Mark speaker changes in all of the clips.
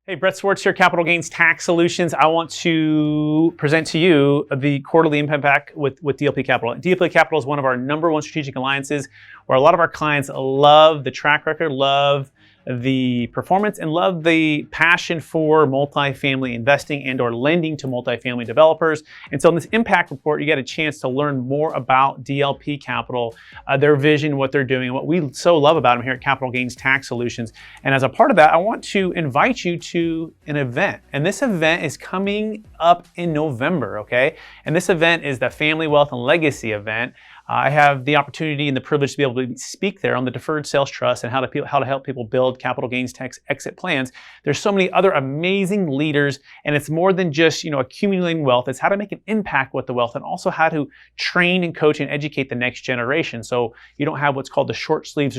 Speaker 1: Hey, Brett Swarts here, Capital Gains Tax Solutions. I want to present to you the quarterly impact with DLP Capital. DLP Capital is one of our #1 strategic alliances where a lot of our clients love the track record, love the performance, and love the passion for multifamily investing and or lending to multifamily developers. And so in this impact report, you get a chance to learn more about DLP Capital, their vision, what they're doing, and what we so love about them here at Capital Gains Tax Solutions. And as a part of that, I want to invite you to an event. And this event is coming up in November, okay? And this event is the Family Wealth and Legacy event. I have the opportunity and the privilege to be able to speak there on the Deferred Sales Trust and how to help people build capital gains tax exit plans. There's so many other amazing leaders, and it's more than just accumulating wealth. It's how to make an impact with the wealth, and also how to train and coach and educate the next generation. So you don't have what's called the short sleeves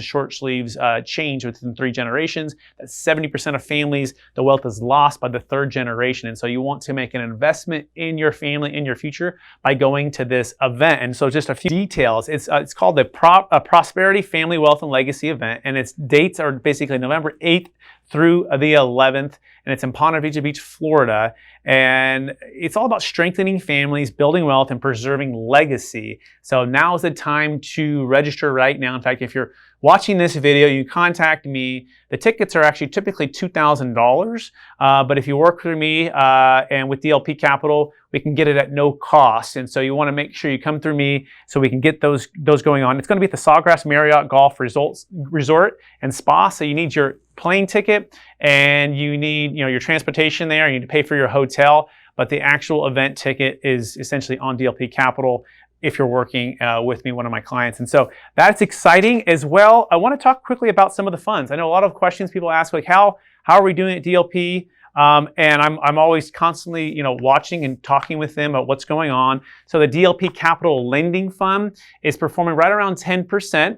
Speaker 1: change within 3 generations. That's 70% of families. The wealth is lost by the 3rd generation, and so you want to make an investment in your family, in your future, by going to this event. And so just a few details. It's called the Prosperity, Family, Wealth, and Legacy event, and its dates are basically November 8th through the 11th, and it's in Ponte Vedra Beach, Florida. And it's all about strengthening families, building wealth, and preserving legacy. So now is the time to register right now. In fact, if you're watching this video, you contact me. The tickets are actually typically $2,000, but if you work through me and with DLP Capital, we can get it at no cost. And so you want to make sure you come through me so we can get those going on. It's going to be at the Sawgrass Marriott Golf Resort and Spa. So you need your plane ticket and you need your transportation there. You need to pay for your hotel, but the actual event ticket is essentially on DLP Capital if you're working with me, one of my clients. And so that's exciting as well. I want to talk quickly about some of the funds. I know a lot of questions people ask, like how are we doing at DLP? And I'm always constantly watching and talking with them about what's going on. So the DLP Capital Lending Fund is performing right around 10%.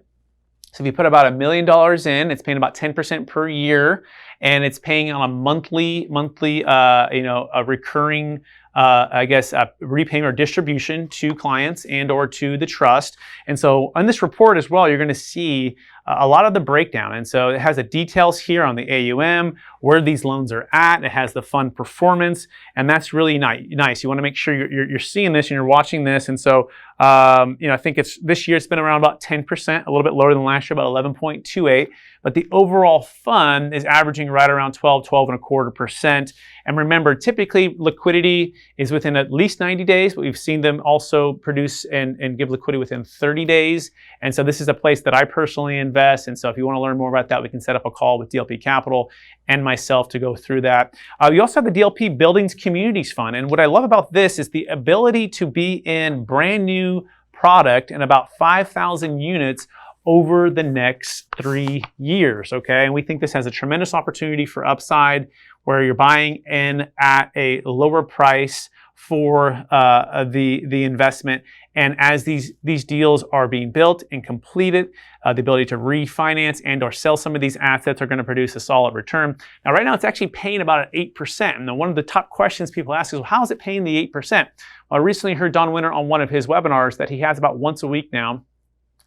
Speaker 1: So if you put about $1 million in, it's paying about 10% per year, and it's paying on a monthly, a recurring, repayment or distribution to clients and or to the trust. And so on this report as well, you're going to see a lot of the breakdown. And so it has the details here on the AUM, where these loans are at. It has the fund performance, and that's really nice. You want to make sure you're seeing this and you're watching this. And so, I think this year it's been around about 10%, a little bit lower than last year, about 11.28. But the overall fund is averaging right around 12.25%. And remember, typically liquidity is within at least 90 days, but we've seen them also produce and give liquidity within 30 days. And so this is a place that I personally invest. And so if you want to learn more about that, we can set up a call with DLP Capital and myself to go through that. You also have the DLP Buildings Communities Fund. And what I love about this is the ability to be in brand new product and about 5,000 units over the next 3 years, okay? And we think this has a tremendous opportunity for upside, where you're buying in at a lower price for the investment. And as these deals are being built and completed, the ability to refinance and or sell some of these assets are going to produce a solid return. Now, right now, it's actually paying about 8%. And then one of the top questions people ask is, well, how is it paying the 8%? Well, I recently heard Don Winter on one of his webinars that he has about once a week now.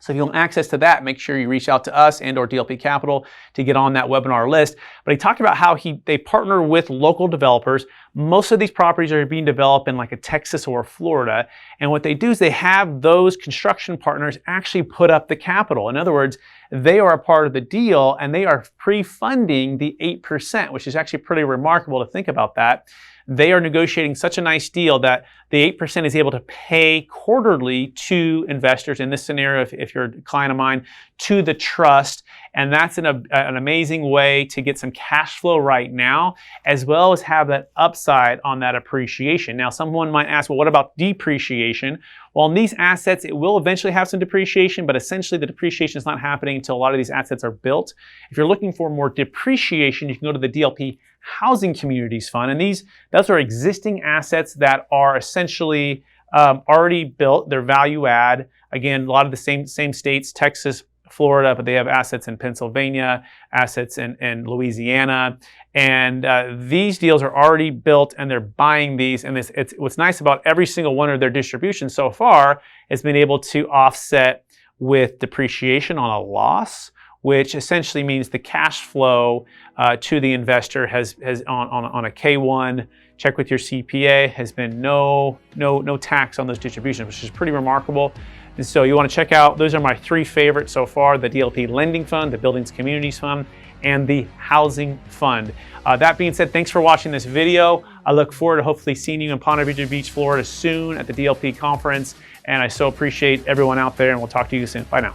Speaker 1: So if you want access to that, make sure you reach out to us and or DLP Capital to get on that webinar list. But he talked about how they partner with local developers. Most of these properties are being developed in like a Texas or Florida. And what they do is they have those construction partners actually put up the capital. In other words, they are a part of the deal and they are pre-funding the 8%, which is actually pretty remarkable to think about that. They are negotiating such a nice deal that the 8% is able to pay quarterly to investors, in this scenario, if you're a client of mine, to the trust. And that's an amazing way to get some cash flow right now, as well as have that upside on that appreciation. Now, someone might ask, well, what about depreciation? Well, in these assets, it will eventually have some depreciation, but essentially the depreciation is not happening until a lot of these assets are built. If you're looking for more depreciation, you can go to the DLP Housing Communities Fund. And those are existing assets that are essentially already built. They're value add. Again, a lot of the same states, Texas, Florida, but they have assets in Pennsylvania, assets in Louisiana. And these deals are already built and they're buying these. And what's nice about every single one of their distributions so far has been able to offset with depreciation on a loss which essentially means the cash flow to the investor has on a K1, check with your CPA, has been no tax on those distributions, which is pretty remarkable. And so you want to check out, those are my 3 favorites so far: the DLP Lending Fund, the Buildings Communities Fund, and the Housing Fund. That being said, thanks for watching this video. I look forward to hopefully seeing you in Ponte Vedra Beach, Florida soon at the DLP conference. And I so appreciate everyone out there, and we'll talk to you soon. Bye now.